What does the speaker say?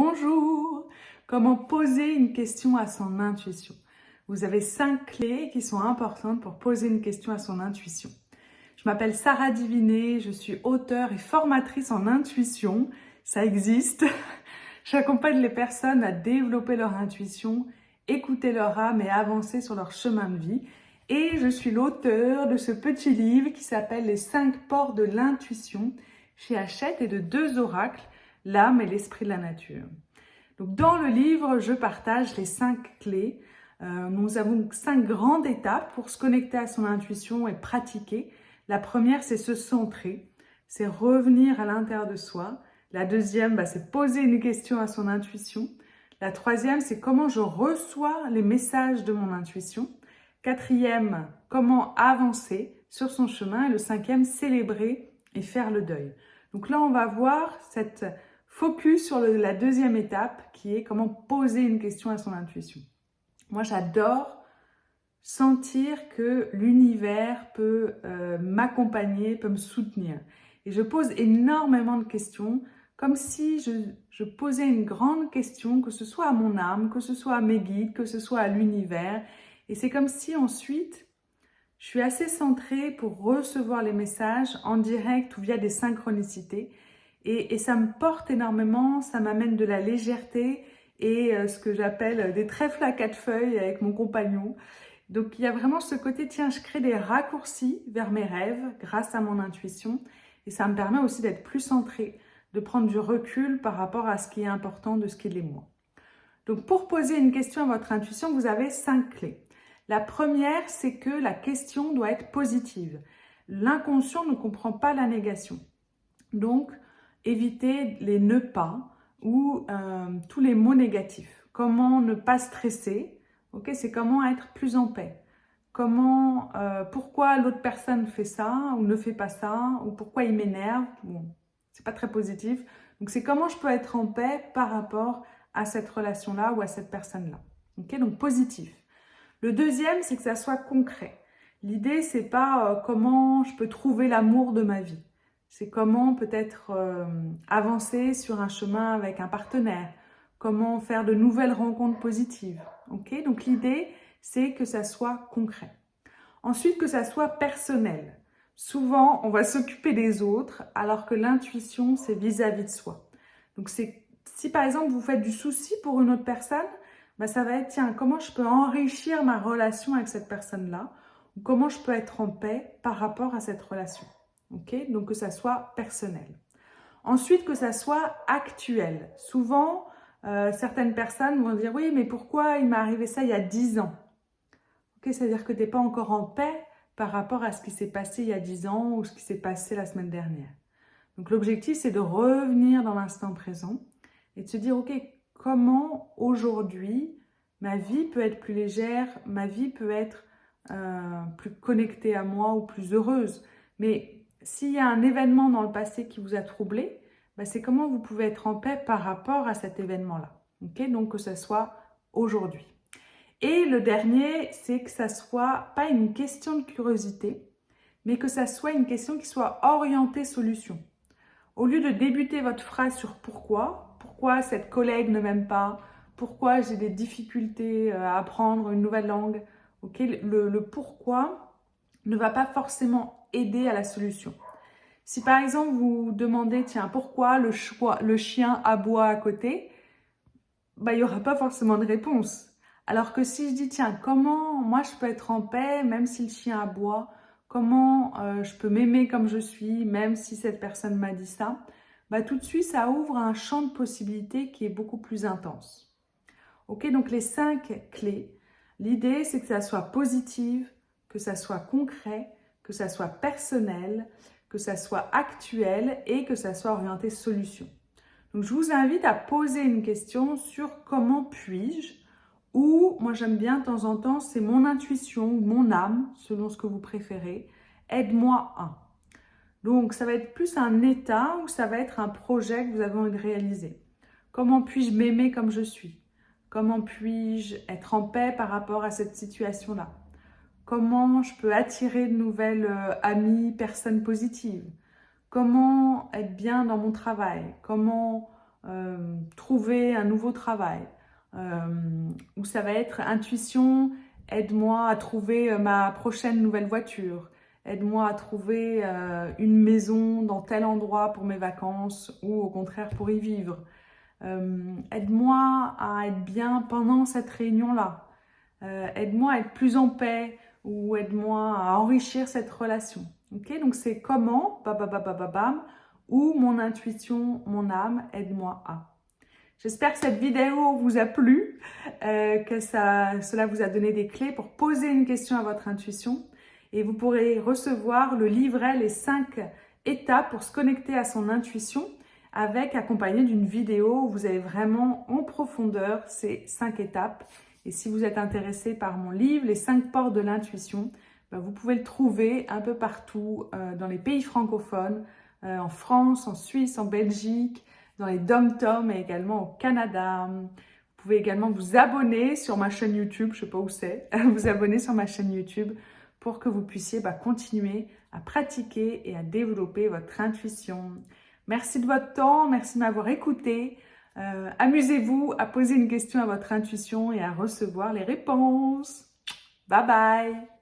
Bonjour! Comment poser une question à son intuition? Vous avez 5 clés qui sont importantes pour poser une question à son intuition. Je m'appelle Sarah Diviné, je suis auteure et formatrice en intuition. Ça existe. J'accompagne les personnes à développer leur intuition, écouter leur âme et avancer sur leur chemin de vie. Et je suis l'auteure de ce petit livre qui s'appelle Les 5 ports de l'intuition chez Hachette et de 2 oracles, l'âme et l'esprit de la nature. Donc, dans le livre, je partage les 5 clés. Nous avons 5 grandes étapes pour se connecter à son intuition et pratiquer. La première, c'est se centrer, c'est revenir à l'intérieur de soi. La deuxième, c'est poser une question à son intuition. La troisième, c'est comment je reçois les messages de mon intuition. Quatrième, comment avancer sur son chemin. Et le cinquième, célébrer et faire le deuil. Donc là, on va voir cette focus sur la deuxième étape qui est comment poser une question à son intuition. Moi, j'adore sentir que l'univers peut m'accompagner, peut me soutenir. Et je pose énormément de questions, comme si je posais une grande question, que ce soit à mon âme, que ce soit à mes guides, que ce soit à l'univers. Et c'est comme si ensuite, je suis assez centrée pour recevoir les messages en direct ou via des synchronicités. Et ça me porte énormément, ça m'amène de la légèreté et ce que j'appelle des trèfles à 4 feuilles avec mon compagnon. Donc il y a vraiment ce côté, tiens, je crée des raccourcis vers mes rêves grâce à mon intuition. Et ça me permet aussi d'être plus centrée, de prendre du recul par rapport à ce qui est important de ce qui l'est moins. Donc pour poser une question à votre intuition, vous avez 5 clés. La première, c'est que la question doit être positive. L'inconscient ne comprend pas la négation. Donc, évitez les ne pas ou tous les mots négatifs. Comment ne pas stresser, c'est comment être plus en paix. Comment, pourquoi l'autre personne fait ça ou ne fait pas ça, ou pourquoi il m'énerve. Bon, c'est pas très positif. Donc, c'est comment je peux être en paix par rapport à cette relation-là ou à cette personne-là. Donc, positif. Le deuxième, c'est que ça soit concret. L'idée, c'est pas comment je peux trouver l'amour de ma vie. C'est comment peut-être avancer sur un chemin avec un partenaire. Comment faire de nouvelles rencontres positives. Donc l'idée, c'est que ça soit concret. Ensuite, que ça soit personnel. Souvent, on va s'occuper des autres alors que l'intuition, c'est vis-à-vis de soi. Donc si par exemple, vous faites du souci pour une autre personne, ça va être, tiens, comment je peux enrichir ma relation avec cette personne-là ou comment je peux être en paix par rapport à cette relation. Donc que ça soit personnel. Ensuite, que ça soit actuel. Souvent, certaines personnes vont dire, oui, mais pourquoi il m'est arrivé ça il y a 10 ans? C'est-à-dire que tu n'es pas encore en paix par rapport à ce qui s'est passé il y a 10 ans ou ce qui s'est passé la semaine dernière. Donc l'objectif, c'est de revenir dans l'instant présent et de se dire, ok, comment aujourd'hui ma vie peut être plus légère, ma vie peut être plus connectée à moi ou plus heureuse. Mais s'il y a un événement dans le passé qui vous a troublé, c'est comment vous pouvez être en paix par rapport à cet événement-là. Donc que ce soit aujourd'hui. Et le dernier, c'est que ça soit pas une question de curiosité, mais que ça soit une question qui soit orientée solution. Au lieu de débuter votre phrase sur pourquoi cette collègue ne m'aime pas, pourquoi j'ai des difficultés à apprendre une nouvelle langue, le pourquoi ne va pas forcément aider à la solution. Si par exemple vous demandez, tiens, pourquoi le chien aboie à côté, il n'y aura pas forcément de réponse. Alors que si je dis, tiens, comment moi je peux être en paix même si le chien aboie, comment je peux m'aimer comme je suis même si cette personne m'a dit ça, tout de suite ça ouvre un champ de possibilités qui est beaucoup plus intense. Donc les 5 clés, l'idée c'est que ça soit positif, que ça soit concret, que ça soit personnel, que ça soit actuel et que ça soit orienté solution. Donc, je vous invite à poser une question sur comment puis-je, ou moi j'aime bien de temps en temps, c'est mon intuition ou mon âme, selon ce que vous préférez, aide-moi à. Donc, ça va être plus un état ou ça va être un projet que vous avez envie de réaliser. Comment puis-je m'aimer comme je suis? Comment puis-je être en paix par rapport à cette situation-là? Comment je peux attirer de nouvelles amies, personnes positives? Comment être bien dans mon travail? Comment trouver un nouveau travail. Ou ça va être intuition, aide-moi à trouver ma prochaine nouvelle voiture. Aide-moi à trouver une maison dans tel endroit pour mes vacances ou au contraire pour y vivre. Aide-moi à être bien pendant cette réunion-là. Aide-moi à être plus en paix ou aide-moi à enrichir cette relation. Okay, donc c'est comment, bam, ou mon intuition, mon âme, aide-moi à. J'espère que cette vidéo vous a plu, que cela vous a donné des clés pour poser une question à votre intuition. Et vous pourrez recevoir le livret, les 5 étapes pour se connecter à son intuition, avec accompagné d'une vidéo où vous avez vraiment en profondeur ces 5 étapes. Et si vous êtes intéressé par mon livre, Les 5 portes de l'intuition, vous pouvez le trouver un peu partout dans les pays francophones, en France, en Suisse, en Belgique, dans les dom-toms et également au Canada. Vous pouvez également vous abonner sur ma chaîne YouTube, je ne sais pas où c'est, vous abonner sur ma chaîne YouTube pour que vous puissiez continuer à pratiquer et à développer votre intuition. Merci de votre temps, merci de m'avoir écouté. Amusez-vous à poser une question à votre intuition et à recevoir les réponses. Bye bye!